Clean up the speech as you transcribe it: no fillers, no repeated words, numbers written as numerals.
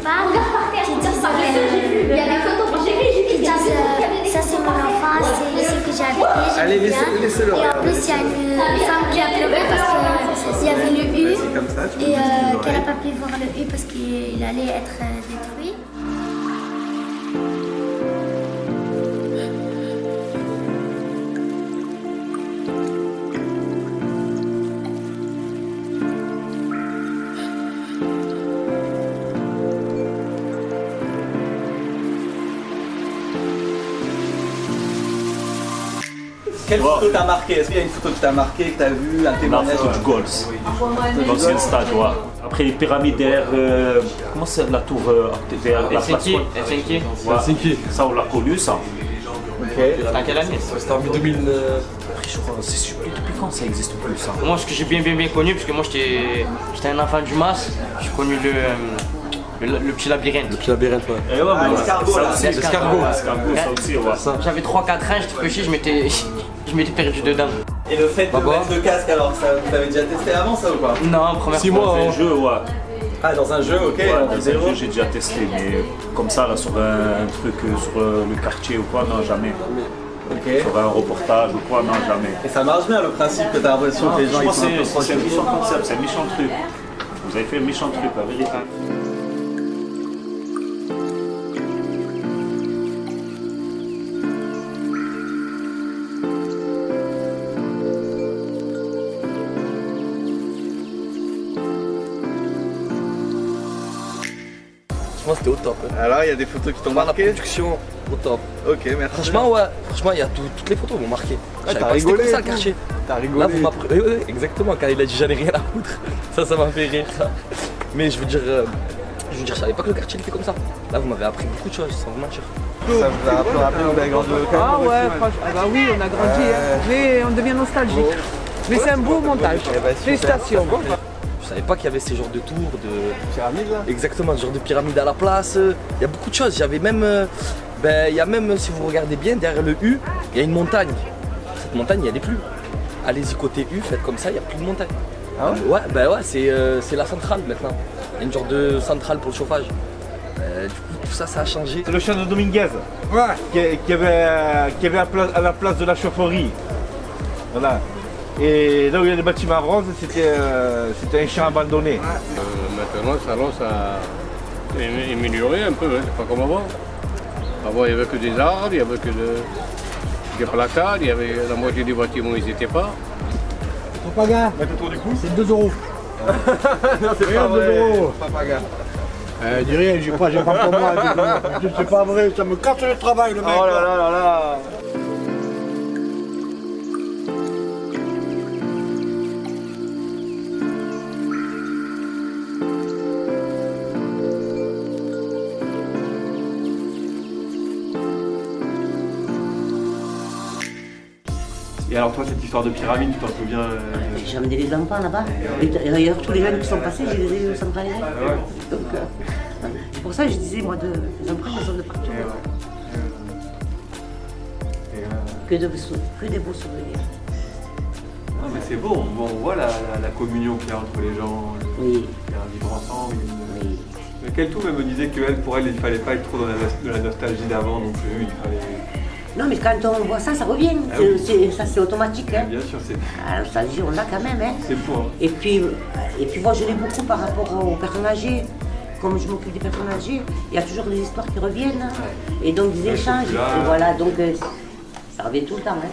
femmes qui disent ça c'est mon enfance, c'est ici que j'ai habité, Allez, j'aime bien. laissez-le. Et en plus, il y a une femme qui a pleuré parce qu'il y avait le U et qu'elle n'a pas pu voir le U parce qu'il allait être détruit. Quelle photo t'a marqué? Est-ce qu'il y a une photo qui t'a marqué, que t'as vu, un La témoignage? photo du Goals, l'ancien stade, ouais. Après les pyramides derrière, comment c'est la tour derrière la place Helsinki. Ouais. Ça on l'a connu ça. Ok. C'était en quelle année? C'était en 2000. Après je crois, je sais plus depuis quand ça existe plus ça. Moi, ce que j'ai bien connu, parce que moi j'étais un enfant du Mas, j'ai connu le petit labyrinthe. Petit labyrinthe, ouais. Et ouais, mais l'escargot, ça là. aussi, L'escargot. l'escargot, ça aussi, ouais. J'avais 3-4 ans, j'étais petit, je m'étais perdu dedans. Et le fait de mettre le casque, alors, ça, vous l'avez déjà testé avant ça ou pas? Non, première 6 fois. mois, C'est un jeu, ouais. Ah, dans un jeu, ok. Ouais, en dans un zéro. jeu, j'ai déjà testé, mais comme ça, là, sur un truc, sur le quartier ou quoi, non, jamais. Ok. Sur un reportage ou quoi, non, jamais. Et ça marche bien le principe que t'as l'impression que les gens Je ils pense sont un peu que proches. c'est un méchant concept, c'est un méchant truc. Vous avez fait un méchant truc, la vérité. Franchement, c'était au top. Alors, il y a des photos qui t'ont La marqué? production, au top. Ok, merci. Franchement, ouais, franchement, il y a toutes les photos m'ont marqué. Je savais t'as pas que c'était rigolé comme ça et le quartier. T'as rigolé. Là, vous m'apprenez. Oui, exactement, quand il a dit j'en ai rien à foutre. Ça m'a fait rire. Ça. Mais je veux dire, je savais pas que le quartier était comme ça. Là, vous m'avez appris beaucoup de choses, sans vous mentir. Ça vous a un peu rappelé, vous avez grandi au Cameroun Ah ouais, aussi, franchement, ah bah oui, on a grandi, hein. Mais on devient nostalgique. Mais c'est un beau montage. Eh ben, super. Félicitations. Je savais pas qu'il y avait ces genres de tours, de. Pyramide là? Exactement, ce genre de pyramide à la place. Il y a beaucoup de choses. J'avais même. Il y a même, si vous regardez bien, derrière le U, il y a une montagne. Cette montagne, elle est plus. Allez-y côté U, faites comme ça, il n'y a plus de montagne. Ah ouais? Ouais, c'est la centrale maintenant. Il y a une genre de centrale pour le chauffage. Du coup, tout ça, ça a changé. C'est le champ de Dominguez qui avait à la place de la chaufferie. Voilà. Et là où il y a les bâtiments roses, c'était un champ abandonné. Maintenant, le salon, ça a amélioré un peu, hein, c'est pas comme avant. Avant, il n'y avait que des arbres, il n'y avait que des placards, il y avait la moitié des bâtiments, ils n'étaient pas. Papaga, mettre autour du cou, c'est 2 euros. Non, c'est pas vrai. Papaga. Dis rien, j'ai pas pour moi. C'est pas vrai, ça me casse le travail, le mec. Oh là là là là. Et alors toi, cette histoire de pyramide, tu t'en souviens J'ai amené les enfants là-bas. Et d'ailleurs, tous les jeunes qui sont passés, je les ai eu au centre aéré. Donc, c'est pour ça que je disais, moi, les enfants, ils sont de partout. Que des beaux souvenirs. Non, mais c'est beau, on voit la communion qu'il y a entre les gens, Oui. il y a un vivre ensemble. Oui. Mais Keltou même me disait que pour elle, il ne fallait pas être trop dans la nostalgie d'avant non plus, il fallait... Non, mais quand on voit ça, ça revient. Ah oui. Ça, c'est automatique. Hein. Bien sûr, c'est La nostalgie, on l'a quand même. Hein. fou. Hein. Et puis moi, je l'ai beaucoup par rapport aux personnes âgées. Comme je m'occupe des personnes âgées, il y a toujours des histoires qui reviennent. Hein. Et donc des échanges. là, Et voilà, donc ça revient tout le temps. Hein.